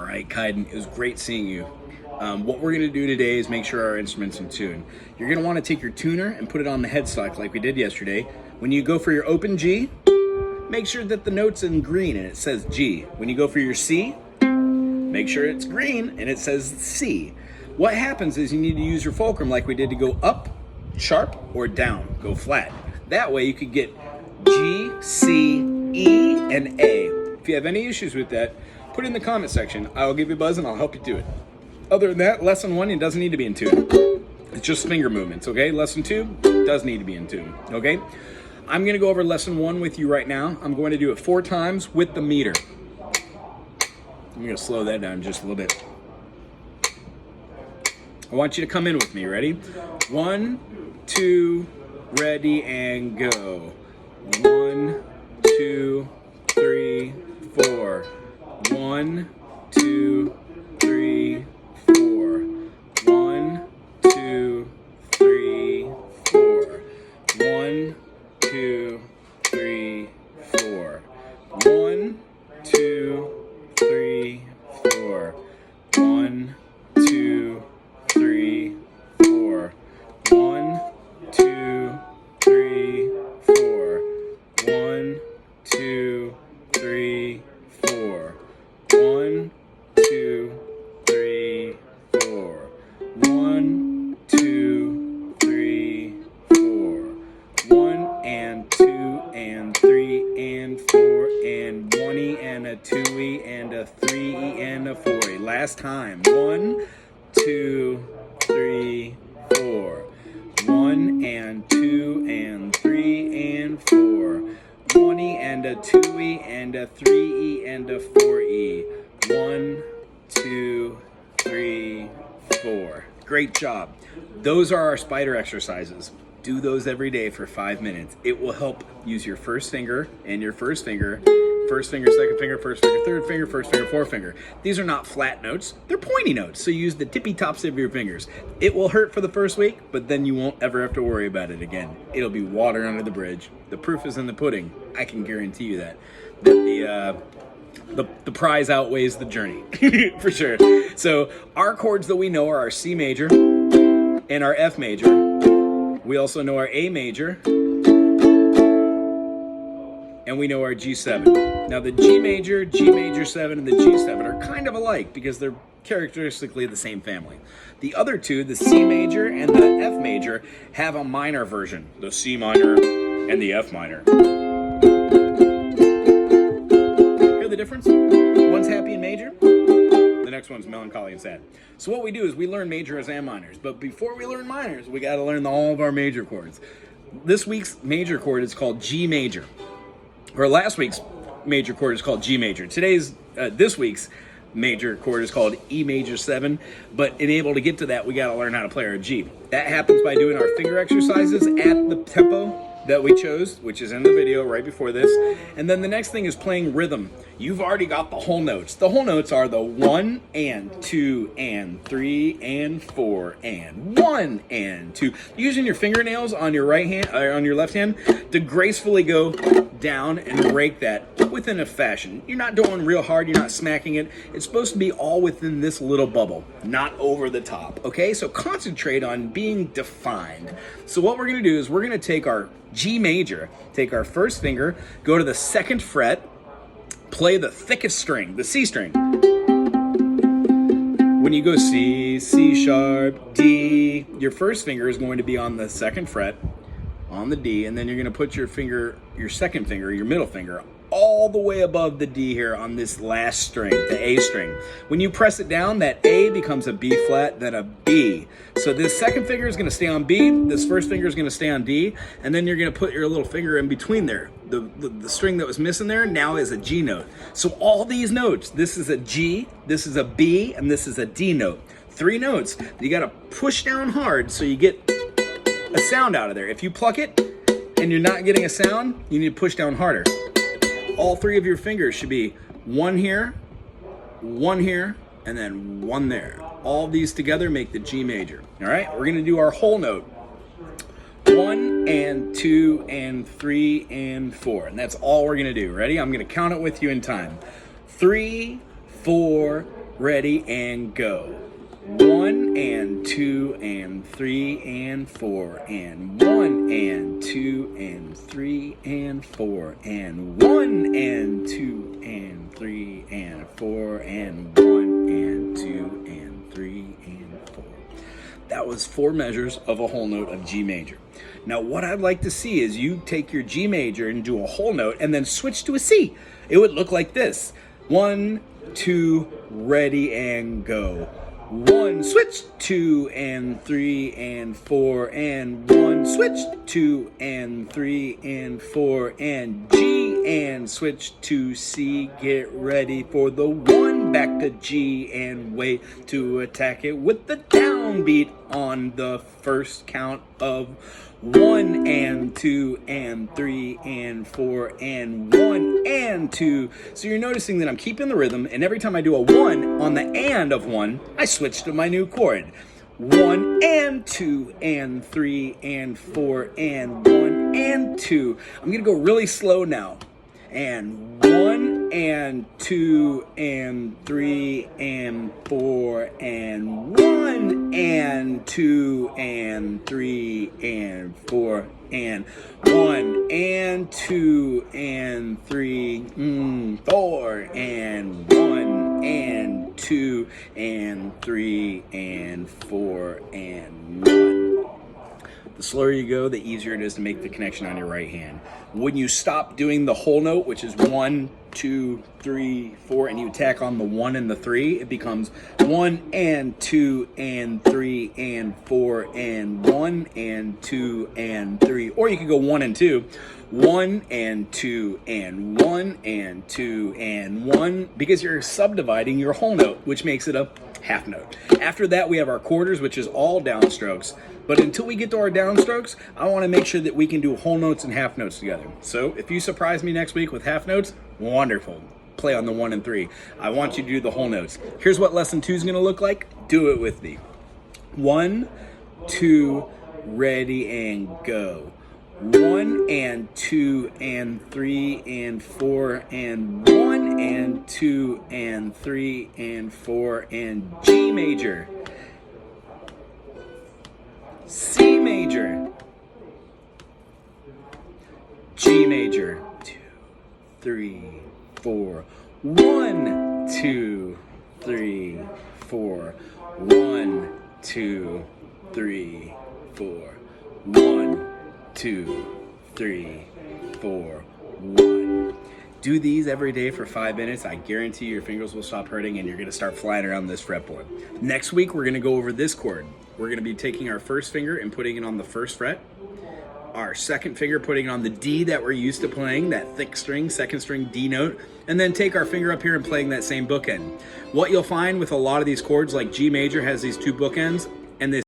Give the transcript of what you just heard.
right, Kyden, it was great seeing you. What we're gonna do today is make sure our instrument's in tune. You're gonna wanna take your tuner and put it on the headstock like we did yesterday. When you go for your open G, make sure that the note's in green and it says G. When you go for your C, make sure it's green and it says C. What happens is you need to use your fulcrum like we did to go up, sharp, or down, go flat. That way you could get G, C, E, and A. If you have any issues with that, put it in the comment section. I'll give you a buzz and I'll help you do it. Other than that, lesson 1, it doesn't need to be in tune. It's just finger movements, okay? Lesson 2 does need to be in tune, okay? I'm gonna go over lesson 1 with you right now. I'm going to do it 4 times with the meter. I'm gonna slow that down just a little bit. I want you to come in with me, ready? 1, 2, ready, and go. 1, 2, 3, 4. 1, 2, 3, 4. 1, 2, 3, 4. 1, 2, 3, 4. 1, 2, 3, 4. 1, 2, 3, 4. 1, 2, 3, 4. 1, 2, 3, 4. 1, 2, 3, 4. 1, 2, 3, 4. 1 and 2 and 3 and 4 and 1E and a 2E and a 3E and a 4E. Last time. 1, 2, 3, 4. 1 and 2 and 3 and 4. 1E and a 2E and a 3E and a 4E. 1, 2, 3, 4. Great job. Those are our spider exercises. Do those every day for 5 minutes. It will help use your first finger and your first finger, second finger, first finger, third finger, first finger, fourth finger. These are not flat notes, they're pointy notes, so use the tippy tops of your fingers. It will hurt for the first week, but then you won't ever have to worry about it again. It'll be water under the bridge. The proof is in the pudding. I can guarantee you that. The prize outweighs the journey, for sure. So our chords that we know are our C major and our F major. We also know our A major, and we know our G7. Now the G major 7, and the G7 are kind of alike because they're characteristically the same family. The other two, the C major and the F major, have a minor version, the C minor and the F minor. Hear the difference? One's happy and major, the next one's melancholy and sad. So what we do is we learn majors and minors, but before we learn minors, we gotta learn all of our major chords. This week's major chord is called G major. Or last week's major chord is called G major. This week's major chord is called E major 7, but in able to get to that, we gotta learn how to play our G. That happens by doing our finger exercises at the tempo that we chose, which is in the video right before this. And then the next thing is playing rhythm. You've already got the whole notes. The whole notes are the 1 and 2 and 3 and 4 and 1 and 2. Using your fingernails on your right hand, on your left hand, to gracefully go down and break that within a fashion. You're not going real hard, you're not smacking it. It's supposed to be all within this little bubble, not over the top, okay? So concentrate on being defined. So what we're gonna do is we're gonna take our G major, take our first finger, go to the 2nd fret, play the thickest string, the C string. When you go C, C sharp, D, your first finger is going to be on the 2nd fret, on the D, and then you're gonna put your finger, your second finger, your middle finger, all the way above the D here on this last string, the A string. When you press it down, that A becomes a B flat, then a B. So this second finger is gonna stay on B, this first finger is gonna stay on D, and then you're gonna put your little finger in between there. The string that was missing there now is a G note. So all these notes, this is a G, this is a B, and this is a D note. 3 notes. You gotta push down hard so you get a sound out of there. If you pluck it and you're not getting a sound, you need to push down harder. All 3 of your fingers should be 1 here, 1 here, and then 1 there. All these together make the G major. All right, we're gonna do our whole note. 1 and 2 and 3 and 4, and that's all we're gonna do. Ready? I'm gonna count it with you in time. 3, 4, ready, and go. 1 and 2 and 3 and 4 and 1 and 2 and 3 and 4 and 1 and 2 and 3 and 4 and 1 and 2 and 3 and 4. That was 4 measures of a whole note of G major. Now what I'd like to see is you take your G major and do a whole note and then switch to a C. It would look like this. 1, 2, ready, and go. 1, switch, 2 and 3 and 4 and 1, switch, 2 and 3 and 4 and G and switch to C. Get ready for the 1, back to G and wait to attack it with the downbeat on the first count of 1 and 2 and 3 and 4 and 1 and 2. So you're noticing that I'm keeping the rhythm, and every time I do a 1 on the and of 1, I switch to my new chord. 1 and 2 and 3 and 4 and 1 and 2. I'm gonna go really slow now. And 1 and 2 and 3 and 4 and 1 and 2 and 3 and 4 and 1 and 2 and 3 4 and 1 and 2 and 3 and 4 and 1. The slower you go, the easier it is to make the connection on your right hand. When you stop doing the whole note, which is 1, 2, 3, 4, and you tack on the 1 and the 3, it becomes 1 and 2 and 3 and 4 and 1 and 2 and 3. Or you could go 1 and 2. 1 and 2 and 1 and 2 and 1, because you're subdividing your whole note, which makes it a half note. After that, we have our quarters, which is all downstrokes. But until we get to our downstrokes, I want to make sure that we can do whole notes and half notes together. So if you surprise me next week with half notes, wonderful. Play on the 1 and 3. I want you to do the whole notes. Here's what lesson 2 is going to look like. Do it with me. 1, 2, ready, and go. 1 and 2 and 3 and 4 and 1 and 2 and 3 and 4 and G major. C major, G major, 2, 3, 4, 1, 2, 3, 4, 1, 2, 3, 4, 1, 2, 3, 4, 1. Do these every day for 5 minutes. I guarantee your fingers will stop hurting and you're gonna start flying around this fretboard. Next week, we're gonna go over this chord. We're gonna be taking our first finger and putting it on the first fret. Our second finger, putting it on the D that we're used to playing, that thick string, second string D note, and then take our finger up here and playing that same bookend. What you'll find with a lot of these chords, like G major has these 2 bookends, and this